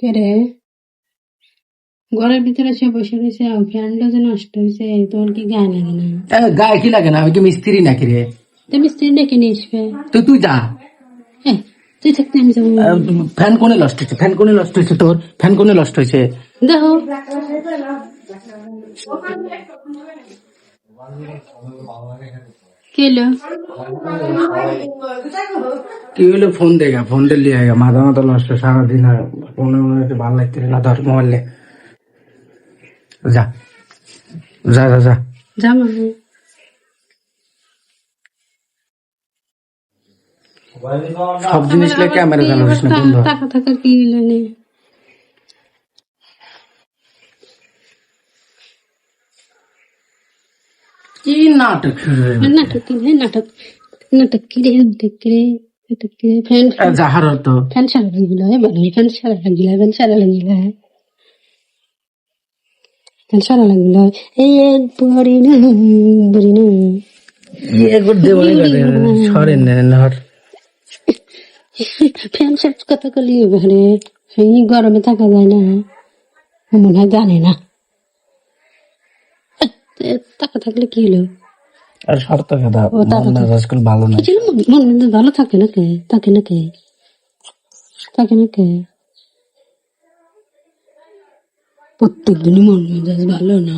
কে রে? ঘরের ভিতরে সে বসে রয়েছে, ফ্যানটা যে নষ্ট হয়েছে, তোর কি গায়ে লাগে না? গায়ে কি লাগে না? আমি কি মিস্ত্রি নাকি রে? তুমি মিস্ত্রি ডেকে নিয়ে আসবে। তুই যা। তুই থাকতে আমি যাবো। ফ্যান কোনে নষ্ট হয়েছে? ফ্যান কোনে নষ্ট হয়েছে? তোর ফ্যান কোনে নষ্ট হয়েছে? দেখো কেলো কি হলো? ফোন দেগা, ফোন দিলি মাথা মাথা নষ্ট সারাদিন। আর ফোনে মনে হচ্ছে ভালো লাগছে না। ধর মোবাইলে যা যা যা যা যা মানে সব জিনিস লেগে ক্যামেরা চালাচ্ছিস না বন্ধু? টাকা থাকার কি হইলো নে? কি নাটক নাটক কি রে? নাটক নাটক কি রে? নাটক রে? নাটক কি রে? ফ্যান যাহার তো ফ্যান সারা লাগিল ফ্যান সারা লাগিল ফ্যান সারা লাগিল ফ্যান সারা লাগিল এই বড়ি না বড়ি না সরেন ফ্যান সার কথা কলি ঘরে সেই গরমে থাকা যায় না, মনে হয় জানে না। টাকা থাকলে কি হলো? আর শর্ত কথা ভালো না। মন মেজাজ ভালো থাকে নাকি? থাকে নাকি? থাকে নাকি? প্রত্যেক দিনই মন মেজাজ ভালো না।